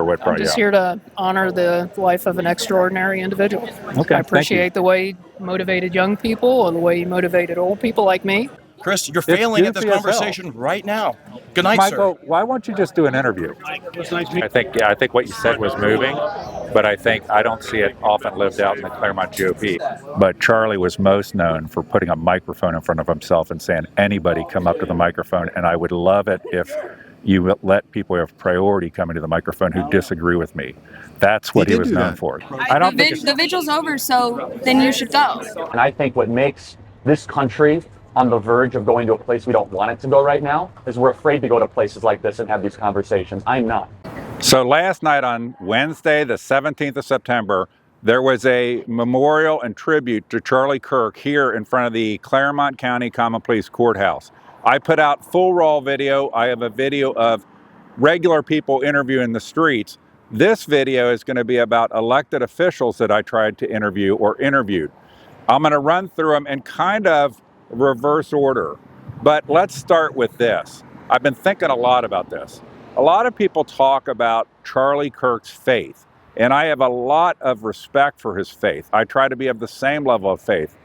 what brought I'm you just out? here to honor the life of an extraordinary individual. Okay, I appreciate the way he motivated young people and the way he motivated old people like me. Chris, you're failing at this conversation right now. Good night, Michael, sir. why won't you just do an interview? I think what you said was moving, but I don't see it often lived out in the Clermont GOP. But Charlie was most known for putting a microphone in front of himself and saying, anybody come up to the microphone, and I would love it if you let people who have priority come into the microphone who disagree with me. That's what he was known for. I don't think the vigil's over, so then you should go. And I think what makes this country on the verge of going to a place we don't want it to go right now is we're afraid to go to places like this and have these conversations. I'm not. So last night on Wednesday, the 17th of September, there was a memorial and tribute to Charlie Kirk here in front of the Clermont County Common Pleas Courthouse. I put out full raw video. I have a video of regular people interviewing the streets. This video is going to be about elected officials that I tried to interview or interviewed. I'm going to run through them in kind of reverse order. But let's start with this. I've been thinking a lot about this. A lot of people talk about Charlie Kirk's faith, and I have a lot of respect for his faith. I try to be of the same level of faith.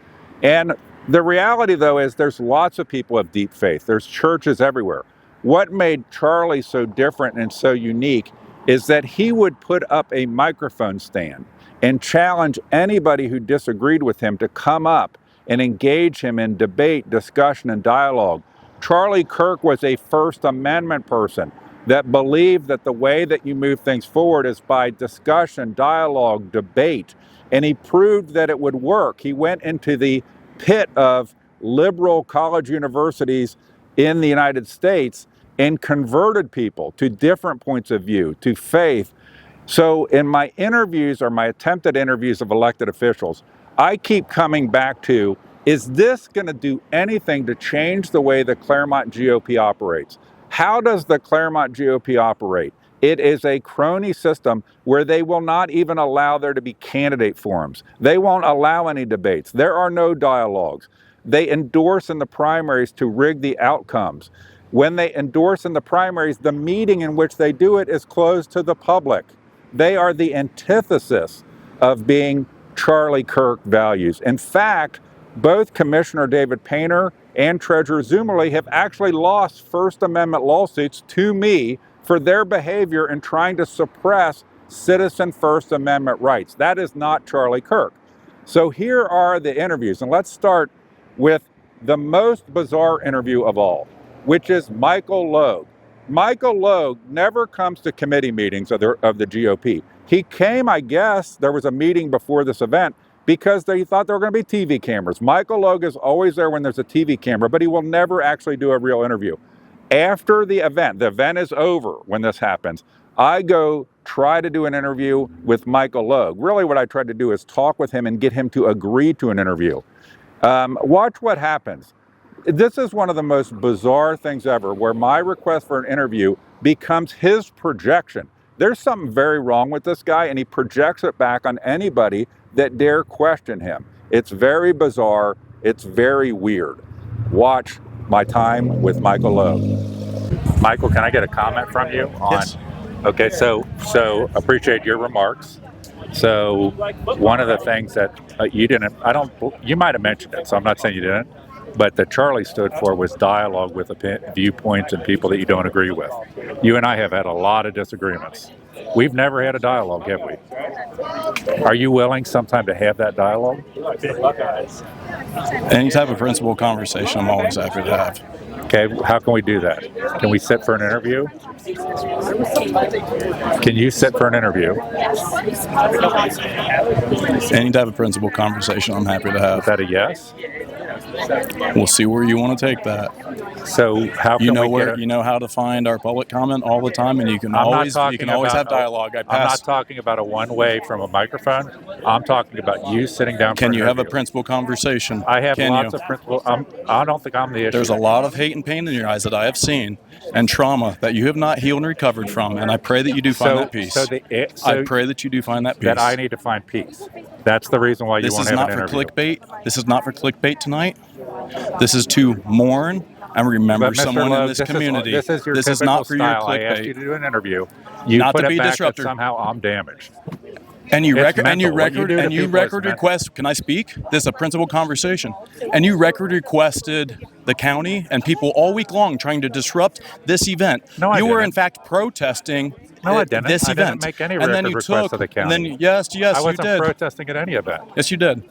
And the reality, though, is there's lots of people of deep faith. There's churches everywhere. What made Charlie so different and so unique is that he would put up a microphone stand and challenge anybody who disagreed with him to come up and engage him in debate, discussion, and dialogue. Charlie Kirk was a First Amendment person that believed that the way that you move things forward is by discussion, dialogue, debate, and he proved that it would work. He went into the pit of liberal college universities in the United States and converted people to different points of view, to faith. So in my interviews or my attempted interviews of elected officials, I keep coming back to, is this going to do anything to change the way the Clermont GOP operates? How does the Clermont GOP operate? It is a crony system where they will not even allow there to be candidate forums. They won't allow any debates. There are no dialogues. They endorse in the primaries to rig the outcomes. When they endorse in the primaries, the meeting in which they do it is closed to the public. They are the antithesis of being Charlie Kirk values. In fact, both Commissioner David Painter and Treasurer Zummerli have actually lost First Amendment lawsuits to me for their behavior in trying to suppress citizen First Amendment rights. That is not Charlie Kirk. So here are the interviews, and let's start with the most bizarre interview of all, which is Michael Logue. Michael Logue never comes to committee meetings of the GOP. He came, I guess, there was a meeting before this event because they thought there were going to be TV cameras. Michael Logue is always there when there's a TV camera, but he will never actually do a real interview. After the event is over when this happens, I go try to do an interview with Michael Logue. Really what I tried to do is talk with him and get him to agree to an interview. Watch what happens. This is one of the most bizarre things ever, where my request for an interview becomes his projection. There's something very wrong with this guy, and he projects it back on anybody that dare question him. It's very bizarre. It's very weird. Watch my time with Michael Logue. Michael, can I get a comment from you on? Yes. Okay, so appreciate your remarks. So one of the things that you might have mentioned it, so I'm not saying you didn't, but that Charlie stood for was dialogue with viewpoints and people that you don't agree with. You and I have had a lot of disagreements. We've never had a dialogue, have we? Are you willing sometime to have that dialogue? Any type of principled conversation, I'm always happy to have. Okay, how can we do that? Can we sit for an interview? Can you sit for an interview? Any type of principled conversation, I'm happy to have. Is that a yes? We'll see where you want to take that. So how can you know how to find our public comment all the time, and you can always have dialogue. I'm not talking about a one-way from a microphone. I'm talking about you sitting down. Can you have a principled conversation? I have lots of principle. I don't think I'm the issue. There's a lot of hate and pain in your eyes that I have seen, and trauma that you have not healed and recovered from. And I pray that you do find that peace. I pray that you do find that peace. That I need to find peace. That's the reason why you want to have an interview. This is not for clickbait. This is not for clickbait tonight. This is to mourn and remember But Mr. someone Logue, in this community. This is your This is typical not for your style. I asked you clickbait. to do an interview. You Not put to it be back that disruptor. somehow I'm damaged. And you It's record and you mental. What you record do to and you people is record mental. request. Can I speak? This is a principal conversation. And you record requested the county and people all week long trying to disrupt this event. No, I You were in didn't. fact protesting No, I didn't. this I event. didn't make any and then record you requests took of the and then county. yes, I you wasn't did. protesting at any event. Yes, you did.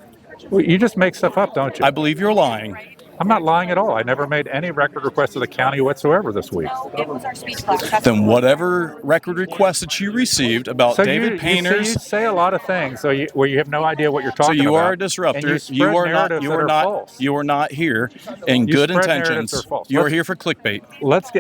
Well, you just make stuff up, don't you? I believe you're lying. I'm not lying at all. I never made any record requests of the county whatsoever this week. Then whatever record request that you received about So David you Painter's, say a lot of things where you have no idea what you're so talking about. you are a and disruptor. you spread narratives that are false. You are not here in You good spread narratives intentions. that are false. You are Let's- here for clickbait.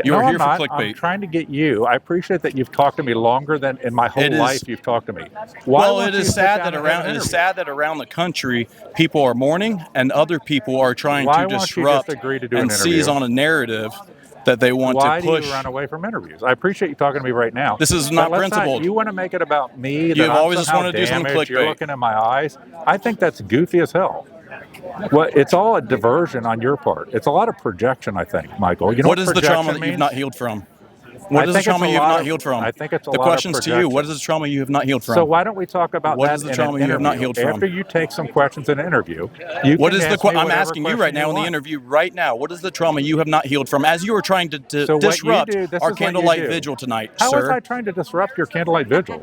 You are I'm here for not. clickbait. I'm trying to get you. I appreciate that you've talked to me longer than in my whole It is- life you've talked to me. Why Well, won't it you is sit sad down that and have around an it is interview? sad that around the country people are mourning and other people are trying Why to won't you disrupt just agree to do an and seize interview? on a narrative that they want Why to push. do you run away from interviews? I appreciate you talking to me right now. This is But not let's principled. You want to make it about me? That You've I'm always just somehow wanted to do some damaged, You're clickbait. looking in my eyes. I think that's goofy as hell. Well, it's all a diversion on your part. It's a lot of projection, I think, Michael. You know What is the projection trauma that you've means? not healed from? I What is the think it's trauma a you've lot not of- healed from? I think it's a the lot of question's to you. projection. What is the trauma you have not healed from? So why don't we talk about What that is the in trauma an you have not interview? healed from? After you take some questions in an interview, you What can is the ask me I'm whatever asking you right question now in the want. interview right now. What is the trauma you have not healed from as you are trying to So what you disrupt do, this our is what you candlelight do. vigil tonight, How sir? was I trying to disrupt your candlelight vigil?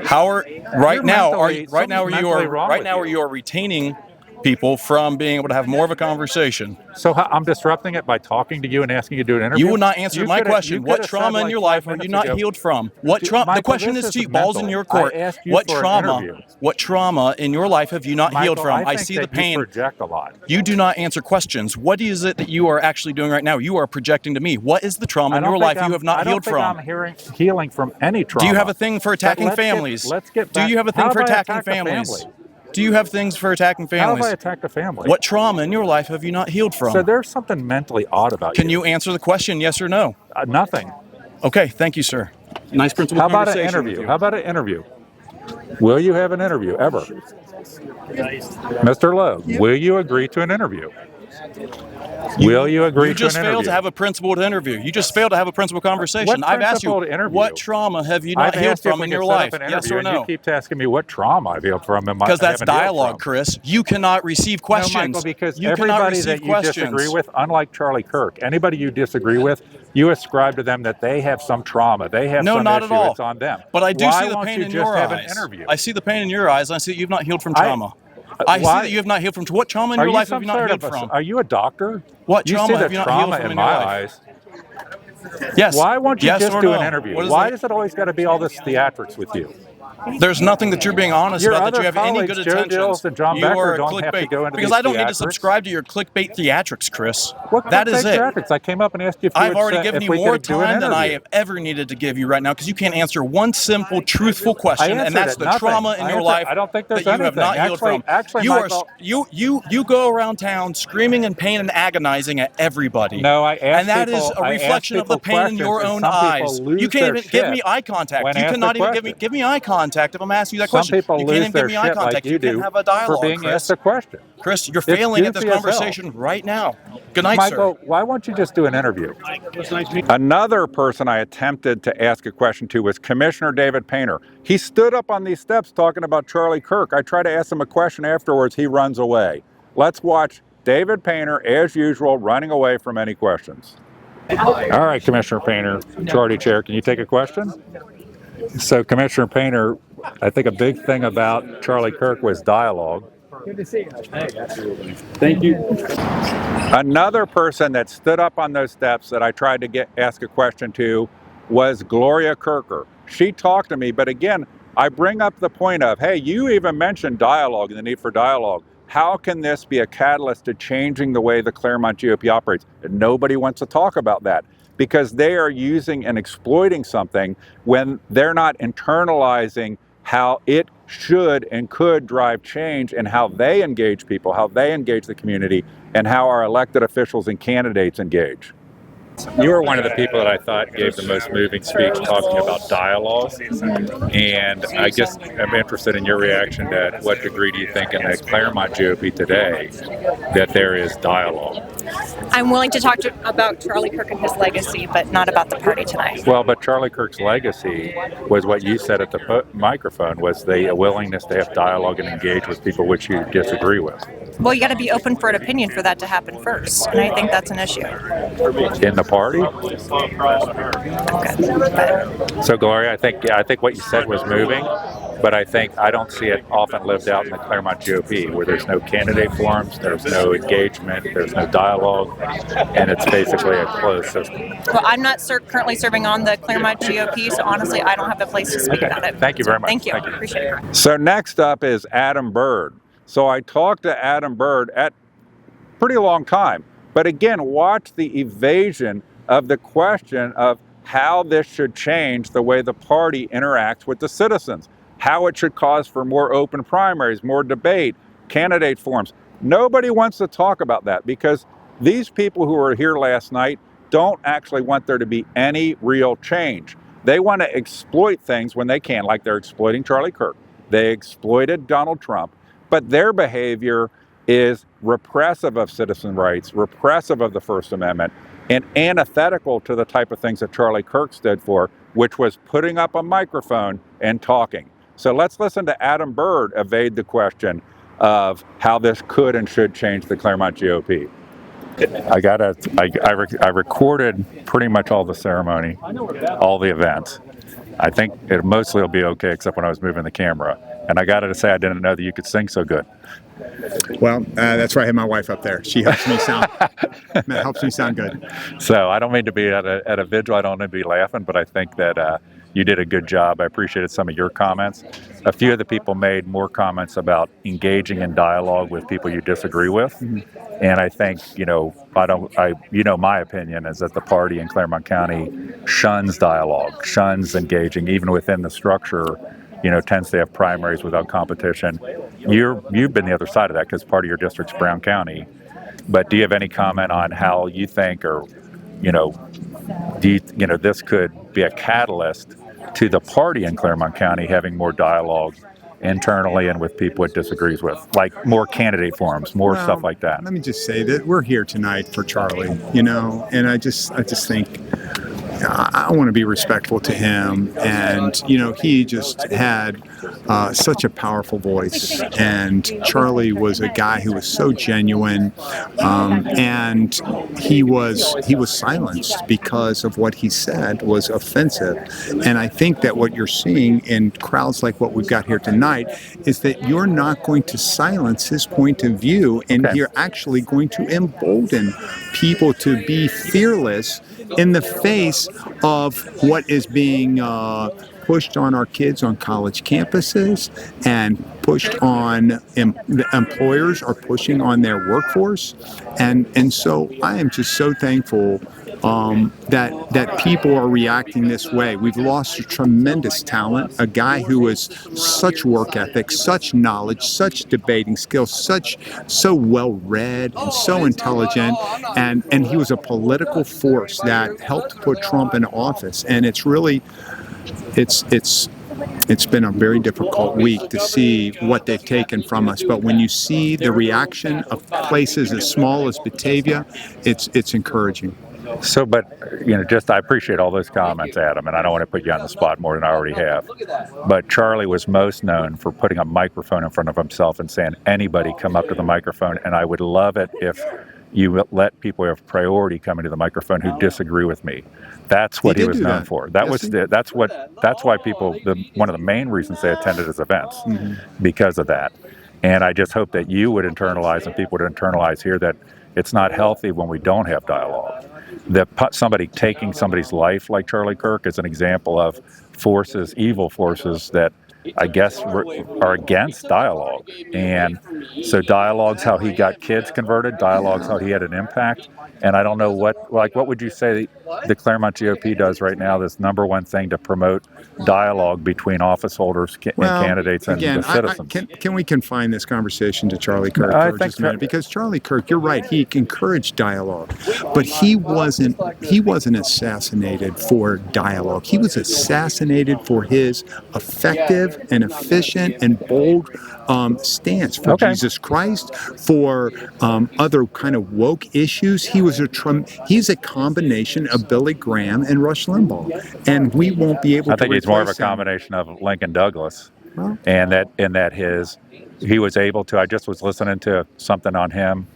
How are right You're now? mentally- Right now, something's you mentally are wrong right with now you. you are retaining people from being able to have more of a conversation. So I'm disrupting it by talking to you and asking you to do an interview? You will not answer You my coulda- question. you What coulda trauma said in your like life 5 have you minutes not ago, healed from? What Dude, trauma? The Michael, question this is to is you. Balls in mental. your court. I asked you What for an trauma? interview. What trauma in your life have you not healed Michael, from? I I think see the that pain. You project a lot. You do not answer questions. What is it that you are actually doing right now? You are projecting to me. What is the trauma I in don't your think life you have not I don't healed think from? I'm healing from any trauma. Do you have a thing for attacking But let's families? Let's get Do back. you have a thing How for have I attacking attacked a families? family? Do you have things for attacking How have families? I attacked a family? What trauma in your life have you not healed from? So there's something mentally odd about Can you answer the question, yes or no? Nothing. Okay, thank you, sir. Nice principal How about an conversation with interview? you. How about an interview? Will you have an interview ever? Mr. Logue, will you agree to an interview? Will you agree You to just an failed interview? to have a principled interview. You just failed to have a principled conversation. What I've asked you, principled interview? what trauma have you not I've healed asked you if from we in could your set up life? an Yes interview, or and no? you keep asking me what trauma I've healed from. Because that's haven't healed dialogue, from. Chris. You cannot receive questions. No, Michael, because you cannot everybody receive that you questions. disagree with, unlike Charlie Kirk, anybody you disagree with, you ascribe to them that they have some trauma. They have No, some not issue. at all. It's on them. But I do Why see the won't pain you in just your have eyes. an interview? I see the pain in your eyes. I see that you've not healed from trauma. I see why- that you have not healed from. What trauma in your life have you not healed from? Are you a doctor? What you trauma see the have you not trauma healed from in in my your life? eyes. Yes. Why won't you Yes just or do no? an interview? What is Why the- does it always got to be all this theatrics with you? There's nothing that you're being honest Your about that other you have any good colleagues, Joe intentions. Dills and John You Becker, are don't have to clickbait. go into because these I don't need to theatrics. subscribe to your clickbait theatrics, Chris. What That is it. theatrics? I came up and asked you if you I've would already say- given if you we more could do an time than I interview. have ever needed to give you right now because you can't answer one simple, truthful question, and answered that's it, the nothing. trauma in I your answered- life I don't think there's that you have anything. not healed from. Actually, you Michael- you go around town screaming in pain and agonizing at everybody. No, I asked and that people- is a I asked reflection of the people pain in your questions, own and some people eyes. lose You can't their even give me shit eye contact. when You asked cannot the even question. give me eye contact if I'm asking you that Some question. people You lose can't even their give me eye shit contact. like You you can't do have a dialogue, for being Chris. asked a question. Chris, you're It's failing at this goofy as hell. conversation right now. Good night, Michael, why won't you just do an interview? Another person I attempted to ask a question to was Commissioner David Painter. He stood up on these steps talking about Charlie Kirk. I tried to ask him a question afterwards. He runs away. Let's watch David Painter, as usual, running away from any questions. All right, Commissioner Painter, Majority Chair, can you take a question? So, Commissioner Painter, I think a big thing about Charlie Kirk was dialogue. Good to see you. Thank you. Another person that stood up on those steps that I tried to ask a question to was Gloria Kirker. She talked to me, but again, I bring up the point of, hey, you even mentioned dialogue and the need for dialogue. How can this be a catalyst to changing the way the Clermont GOP operates? And nobody wants to talk about that because they are using and exploiting something when they're not internalizing how it should and could drive change and how they engage people, how they engage the community, and how our elected officials and candidates engage. You were one of the people that I thought gave the most moving speech talking about dialogue, and I guess I'm interested in your reaction to what degree do you think in the Clermont GOP today that there is dialogue? I'm willing to talk about Charlie Kirk and his legacy, but not about the party tonight. Well, but Charlie Kirk's legacy was what you said at the microphone, was the willingness to have dialogue and engage with people which you disagree with. Well, you got to be open for an opinion for that to happen first, and I think that's an issue. In the party? Okay. So, Gloria, I think what you said was moving, but I don't see it often lived out in the Clermont GOP, where there's no candidate forums, there's no engagement, there's no dialogue, and it's basically a closed system. Well, I'm not currently serving on the Clermont GOP, so honestly, I don't have the place to speak about it. Thank you very much. Thank you. Appreciate it. So next up is Adam Byrd. So I talked to Adam Byrd at pretty long time, but again, watch the evasion of the question of how this should change the way the party interacts with the citizens, how it should cause for more open primaries, more debate, candidate forums. Nobody wants to talk about that because these people who were here last night don't actually want there to be any real change. They want to exploit things when they can, like they're exploiting Charlie Kirk. They exploited Donald Trump, but their behavior is repressive of citizen rights, repressive of the First Amendment, and antithetical to the type of things that Charlie Kirk stood for, which was putting up a microphone and talking. So let's listen to Adam Byrd evade the question of how this could and should change the Clermont GOP. I recorded pretty much all the ceremony, all the events. I think it mostly will be okay, except when I was moving the camera. And I got to say, I didn't know that you could sing so good. Well, that's why I have my wife up there. She helps me sound good. So I don't mean to be at a vigil. I don't mean to be laughing, but I think that you did a good job. I appreciated some of your comments. A few of the people made more comments about engaging in dialogue with people you disagree with. Mm-hmm. And I think, my opinion is that the party in Clermont County shuns dialogue, shuns engaging, even within the structure, tends to have primaries without competition. You've been the other side of that because part of your district's Brown County. But do you have any comment on how you think, or, this could be a catalyst to the party in Clermont County having more dialogue internally and with people it disagrees with, like more candidate forums, more stuff like that? Let me just say that we're here tonight for Charlie, and I just think I want to be respectful to him, and he just had such a powerful voice, and Charlie was a guy who was so genuine, and he was silenced because of what he said was offensive. And I think that what you're seeing in crowds like what we've got here tonight is that you're not going to silence his point of view, and you're actually going to embolden people to be fearless in the face of what is being pushed on our kids on college campuses and pushed on the employers are pushing on their workforce. And so I am just so thankful that people are reacting this way. We've lost a tremendous talent, a guy who has such work ethic, such knowledge, such debating skills, so well-read and so intelligent, and he was a political force that helped put Trump in office. And it's been a very difficult week to see what they've taken from us. But when you see the reaction of places as small as Batavia, it's encouraging. So, but, I appreciate all those comments, Adam, and I don't want to put you on the spot more than I already have. But Charlie was most known for putting a microphone in front of himself and saying, anybody come up to the microphone. And I would love it if you let people have priority coming to the microphone who disagree with me. That's what he was known for. That's why people, one of the main reasons they attended his events, because of that. And I just hope that you would internalize and people would internalize here that it's not healthy when we don't have dialogue. That somebody taking somebody's life like Charlie Kirk is an example of forces, evil forces that I guess are against dialogue. And so dialogue's how he got kids converted, dialogue's how he had an impact. And I don't know what would you say the Clermont GOP does right now, this number one thing to promote dialogue between office holders and candidates and the citizens. Can we confine this conversation to Charlie Kirk for just a minute? Because Charlie Kirk, you're right, he encouraged dialogue, but he wasn't assassinated for dialogue. He was assassinated for his effective and efficient and bold stance for Jesus Christ, for other kind of woke issues. He's a combination of Billy Graham and Rush Limbaugh, and we won't be able to. I think he's more of a combination of Lincoln Douglas, and that he was able to. I just was listening to something on him,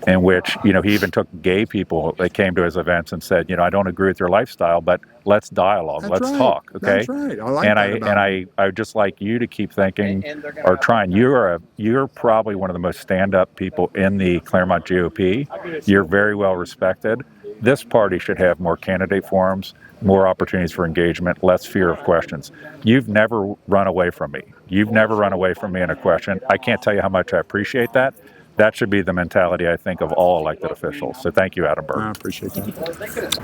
in which he even took gay people that came to his events and said, I don't agree with your lifestyle, but let's dialogue, let's talk, okay? That's right. I like that. I would just like you to keep thinking or trying. You're probably one of the most stand-up people in the Clermont GOP. You're very well respected. This party should have more candidate forums, more opportunities for engagement, less fear of questions. You've never run away from me. You've never run away from me in a question. I can't tell you how much I appreciate that. That should be the mentality, I think, of all elected officials. So thank you, Adam Burke. I appreciate that.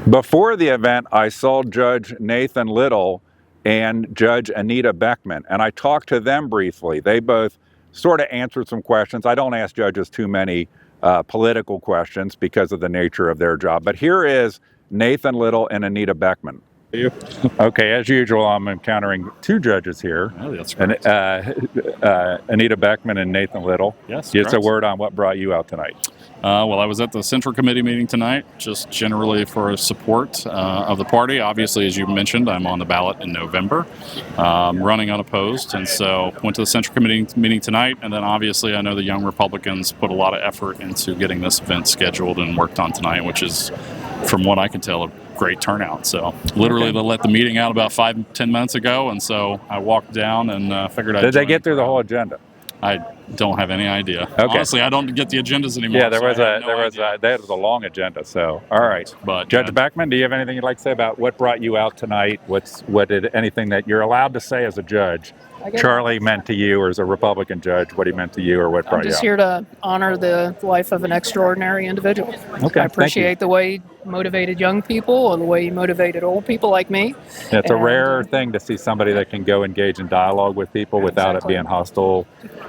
Before the event, I saw Judge Nathan Little and Judge Anita Beckman, and I talked to them briefly. They both sort of answered some questions. I don't ask judges too many political questions because of the nature of their job. But here is Nathan Little and Anita Beckman. Okay, as usual, I'm encountering two judges here. Oh, that's correct. Anita Beckman and Nathan Little. Yes, Just a word on what brought you out tonight. Well, I was at the Central Committee meeting tonight, just generally for support of the party. Obviously, as you mentioned, I'm on the ballot in November, running unopposed, and so went to the Central Committee meeting tonight, and then obviously I know the Young Republicans put a lot of effort into getting this event scheduled and worked on tonight, which is, from what I can tell, a great turnout. So literally they let the meeting out about 5-10 minutes ago, and so I walked down and figured I'd Did they get through the whole agenda? I don't have any idea. Okay. Honestly, I don't get the agendas anymore. Yeah, there was a long agenda. So, all right. But Judge Beckman, do you have anything you'd like to say about what brought you out tonight? What did anything that you're allowed to say as a judge? Charlie meant to you, or as a Republican judge, what he meant to you, or what brought you out? I'm just here to honor the life of an extraordinary individual. Okay, I appreciate the way he motivated young people and the way he motivated old people like me. Yeah, it's a rare thing to see somebody that can go engage in dialogue with people without it being hostile,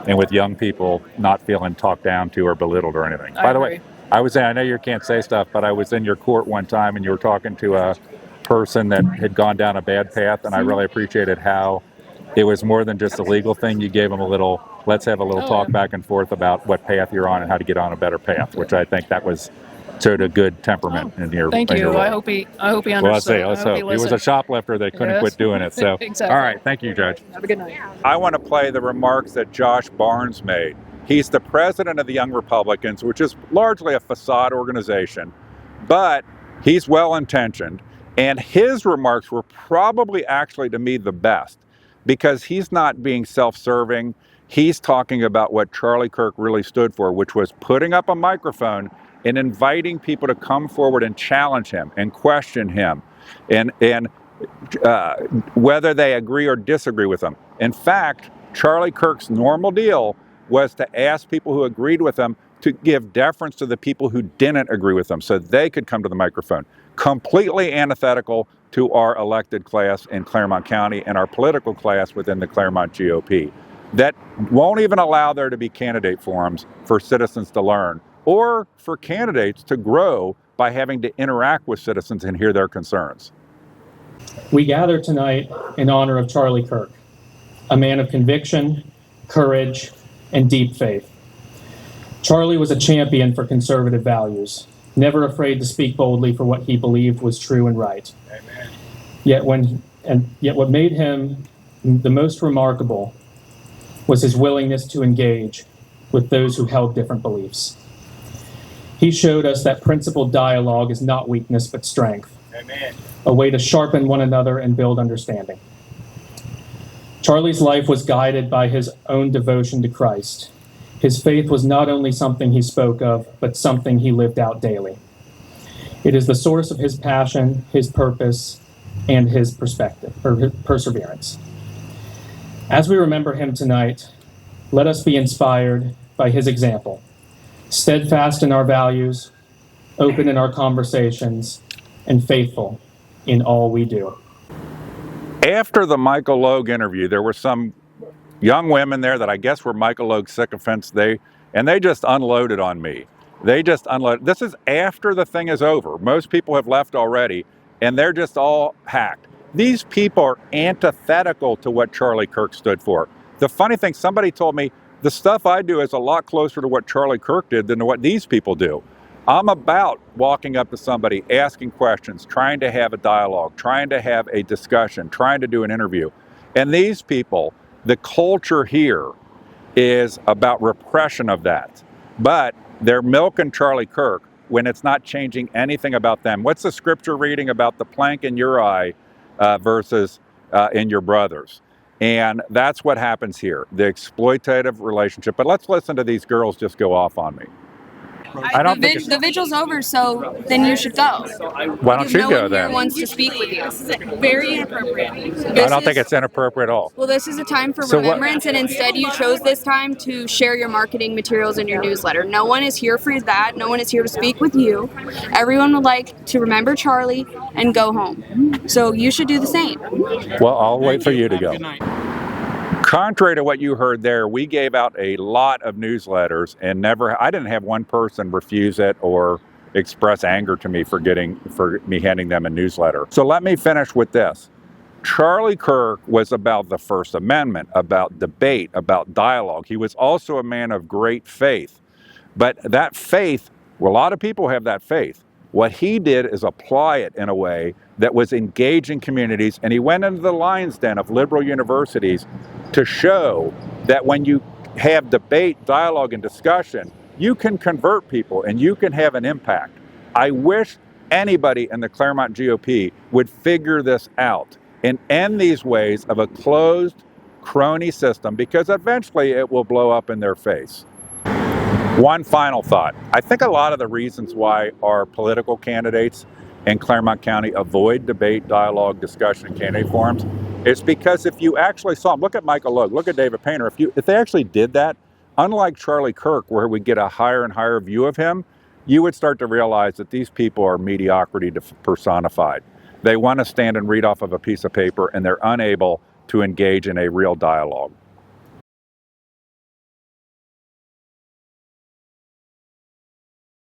and with young people not feeling talked down to or belittled or anything. By the way, I know you can't say stuff, but I was in your court one time and you were talking to a person that had gone down a bad path, and I really appreciated how it was more than just a legal thing. You gave them let's have a little talk back and forth about what path you're on and how to get on a better path, which I think that was sort of good temperament in your Thank you. I hope he understood. Well, he was a shoplifter that couldn't quit doing it. So, exactly. All right. Thank you, Judge. Have a good night. I want to play the remarks that Josh Barnes made. He's the president of the Young Republicans, which is largely a facade organization, but he's well-intentioned. And his remarks were probably actually, to me, the best, because he's not being self-serving. He's talking about what Charlie Kirk really stood for, which was putting up a microphone and inviting people to come forward and challenge him and question him and whether they agree or disagree with him. In fact, Charlie Kirk's normal deal was to ask people who agreed with him to give deference to the people who didn't agree with him so they could come to the microphone. Completely antithetical to our elected class in Clermont County and our political class within the Clermont GOP. That won't even allow there to be candidate forums for citizens to learn or for candidates to grow by having to interact with citizens and hear their concerns. We gather tonight in honor of Charlie Kirk, a man of conviction, courage, and deep faith. Charlie was a champion for conservative values, never afraid to speak boldly for what he believed was true and right. Amen. Yet what made him the most remarkable was his willingness to engage with those who held different beliefs. He showed us that principled dialogue is not weakness but strength, Amen. A way to sharpen one another and build understanding. Charlie's life was guided by his own devotion to Christ. His faith was not only something he spoke of, but something he lived out daily. It is the source of his passion, his purpose, and his perspective, or his perseverance. As we remember him tonight, let us be inspired by his example, steadfast in our values, open in our conversations, and faithful in all we do. After the Michael Logue interview, there were some young women there that I guess were Michael Logue sycophants. They just unloaded on me. They just unloaded. This is after the thing is over. Most people have left already, and they're just all hacked. These people are antithetical to what Charlie Kirk stood for. The funny thing, somebody told me, the stuff I do is a lot closer to what Charlie Kirk did than to what these people do. I'm about walking up to somebody, asking questions, trying to have a dialogue, trying to have a discussion, trying to do an interview. And these people, the culture here is about repression of that. But they're milking Charlie Kirk when it's not changing anything about them. What's the scripture reading about the plank in your eye versus in your brother's? And that's what happens here, the exploitative relationship. But let's listen to these girls just go off on me. The vigil's over, so then you should go. Why don't you go then? No one here wants to speak with you. This is very inappropriate. I don't think it's inappropriate at all. Well, this is a time for remembrance, and instead you chose this time to share your marketing materials in your newsletter. No one is here for that. No one is here to speak with you. Everyone would like to remember Charlie and go home. So you should do the same. Well, I'll wait for you to go. Contrary to what you heard there, we gave out a lot of newsletters and I didn't have one person refuse it or express anger to me for me handing them a newsletter. So let me finish with this. Charlie Kirk was about the First Amendment, about debate, about dialogue. He was also a man of great faith. But that faith, well, a lot of people have that faith. What he did is apply it in a way that was engaging communities, and he went into the lion's den of liberal universities to show that when you have debate, dialogue, and discussion, you can convert people and you can have an impact. I wish anybody in the Clermont GOP would figure this out and end these ways of a closed crony system, because eventually it will blow up in their face. One final thought. I think a lot of the reasons why our political candidates in Clermont County avoid debate, dialogue, discussion, candidate forums is because if you actually saw them, look at Michael Logue, look at David Painter, if they actually did that, unlike Charlie Kirk, where we get a higher and higher view of him, you would start to realize that these people are mediocrity personified. They want to stand and read off of a piece of paper, and they're unable to engage in a real dialogue.